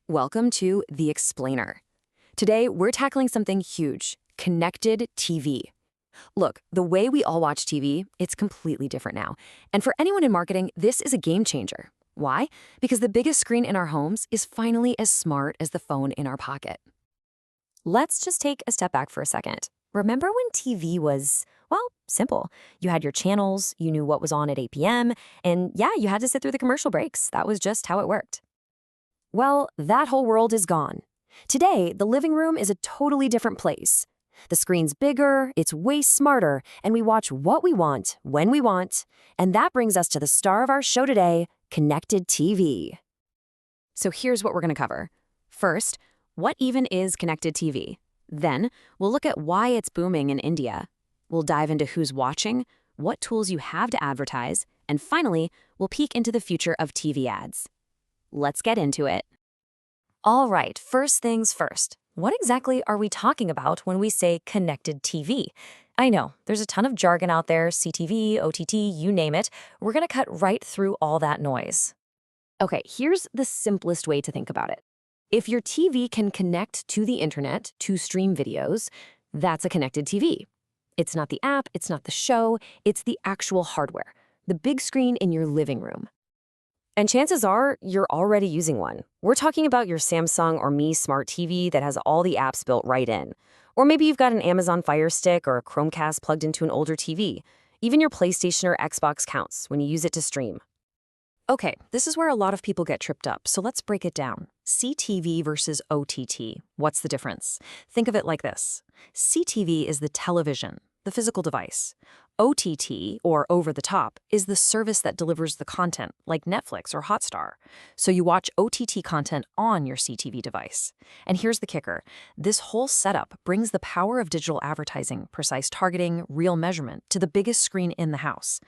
Welcome to The Explainer. Today, we're tackling something huge, connected TV. Look, the way we all watch TV, it's completely different now. And for anyone in marketing, this is a game changer. Why? Because the biggest screen in our homes is finally as smart as the phone in our pocket. Let's just take a step back for a second. Remember when TV was, well, simple. You had your channels, you knew what was on at 8 p.m., and yeah, you had to sit through the commercial breaks. That was just how it worked. Well, that whole world is gone. Today, the living room is a totally different place. The screen's bigger, it's way smarter, and we watch what we want, when we want. And that brings us to the star of our show today, connected TV. So here's what we're going to cover. First, what even is connected TV? Then, we'll look at why it's booming in India. We'll dive into who's watching, what tools you have to advertise, and finally, we'll peek into the future of TV ads. Let's get into it. All right, first things first. What exactly are we talking about when we say connected TV? I know, there's a ton of jargon out there, CTV, OTT, you name it. We're going to cut right through all that noise. Okay, here's the simplest way to think about it. If your TV can connect to the internet to stream videos, that's a connected TV. It's not the app, it's not the show, it's the actual hardware, the big screen in your living room. And chances are you're already using one. We're talking about your Samsung or Mi Smart TV that has all the apps built right in. Or maybe you've got an Amazon Fire Stick or a Chromecast plugged into an older TV. Even your PlayStation or Xbox counts when you use it to stream. Okay, this is where a lot of people get tripped up, so let's break it down. CTV versus OTT. What's the difference? Think of it like this. CTV is the television, the physical device. OTT, or over-the-top, is the service that delivers the content, like Netflix or Hotstar. So you watch OTT content on your CTV device. And here's the kicker. This whole setup brings the power of digital advertising, precise targeting, real measurement, to the biggest screen in the house.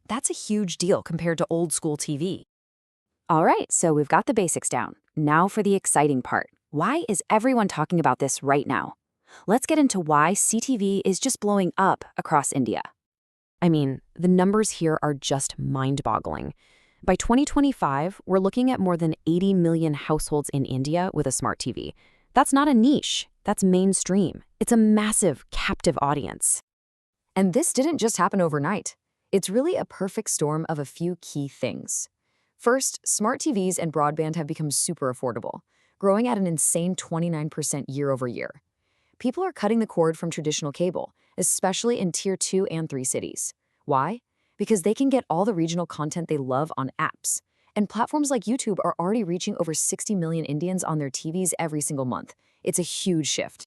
That's a huge deal compared to old-school TV. All right, so we've got the basics down. Now for the exciting part. Why is everyone talking about this right now? Let's get into why CTV is just blowing up across India. I mean, the numbers here are just mind-boggling. By 2025, we're looking at more than 80 million households in India with a smart TV. That's not a niche, that's mainstream. It's a massive, captive audience. And this didn't just happen overnight. It's really a perfect storm of a few key things. First, smart TVs and broadband have become super affordable, growing at an insane 29% year over year. People are cutting the cord from traditional cable, especially in Tier 2 and 3 cities. Why? Because they can get all the regional content they love on apps. And platforms like YouTube are already reaching over 60 million Indians on their TVs every single month. It's a huge shift.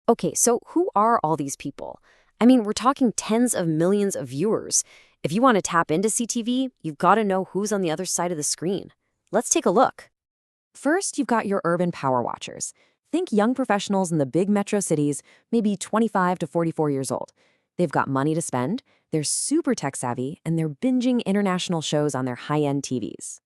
Okay, so who are all these people? I mean, we're talking tens of millions of viewers. If you want to tap into CTV, you've got to know who's on the other side of the screen. Let's take a look. First, you've got your urban power watchers. Think young professionals in the big metro cities, maybe 25 to 44 years old. They've got money to spend, they're super tech-savvy, and they're binging international shows on their high-end TVs.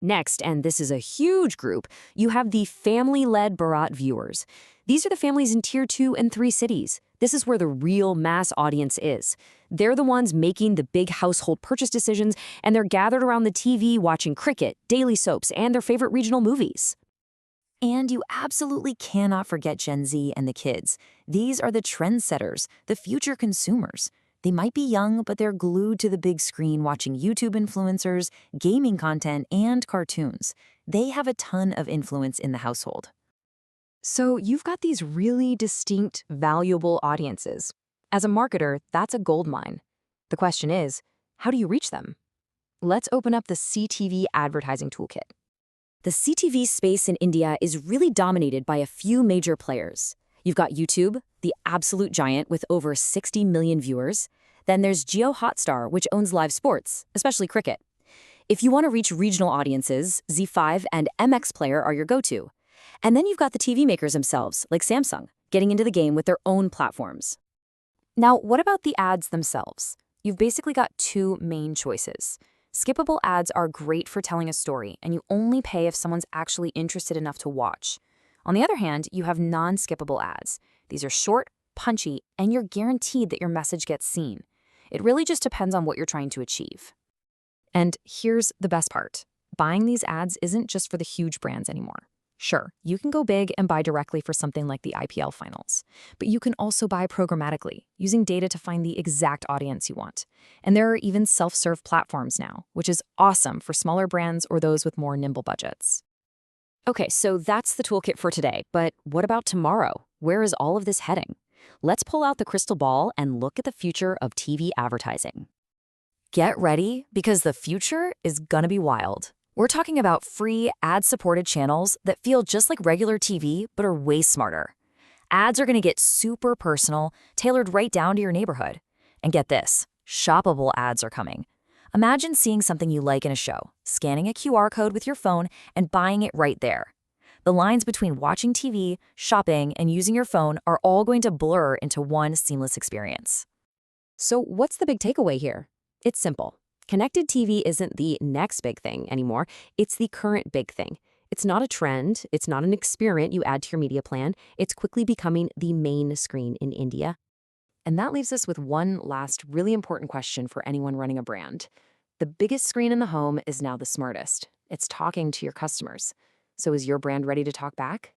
Next, and this is a huge group, you have the family-led Bharat viewers. These are the families in Tier 2 and 3 cities. This is where the real mass audience is. They're the ones making the big household purchase decisions, and they're gathered around the TV watching cricket, daily soaps, and their favorite regional movies. And you absolutely cannot forget Gen Z and the kids. These are the trendsetters, the future consumers. They might be young, but they're glued to the big screen watching YouTube influencers, gaming content, and cartoons. They have a ton of influence in the household. So you've got these really distinct, valuable audiences. As a marketer, that's a goldmine. The question is, how do you reach them? Let's open up the CTV advertising toolkit. The CTV space in India is really dominated by a few major players. You've got YouTube, the absolute giant with over 60 million viewers. Then there's JioHotstar, which owns live sports, especially cricket. If you want to reach regional audiences, Z5 and MX Player are your go-to. And then you've got the TV makers themselves, like Samsung, getting into the game with their own platforms. Now, what about the ads themselves? You've basically got two main choices. Skippable ads are great for telling a story, and you only pay if someone's actually interested enough to watch. On the other hand, you have non-skippable ads. These are short, punchy, and you're guaranteed that your message gets seen. It really just depends on what you're trying to achieve. And here's the best part. Buying these ads isn't just for the huge brands anymore. Sure, you can go big and buy directly for something like the IPL finals, but you can also buy programmatically, using data to find the exact audience you want. And there are even self-serve platforms now, which is awesome for smaller brands or those with more nimble budgets. Okay, so that's the toolkit for today, but what about tomorrow? Where is all of this heading? Let's pull out the crystal ball and look at the future of TV advertising. Get ready, because the future is gonna be wild. We're talking about free, ad-supported channels that feel just like regular TV, but are way smarter. Ads are gonna get super personal, tailored right down to your neighborhood. And get this, shoppable ads are coming. Imagine seeing something you like in a show, scanning a QR code with your phone, and buying it right there. The lines between watching TV, shopping, and using your phone are all going to blur into one seamless experience. So what's the big takeaway here? It's simple. Connected TV isn't the next big thing anymore. It's the current big thing. It's not a trend. It's not an experiment you add to your media plan. It's quickly becoming the main screen in India. And that leaves us with one last really important question for anyone running a brand. The biggest screen in the home is now the smartest. It's talking to your customers. So is your brand ready to talk back?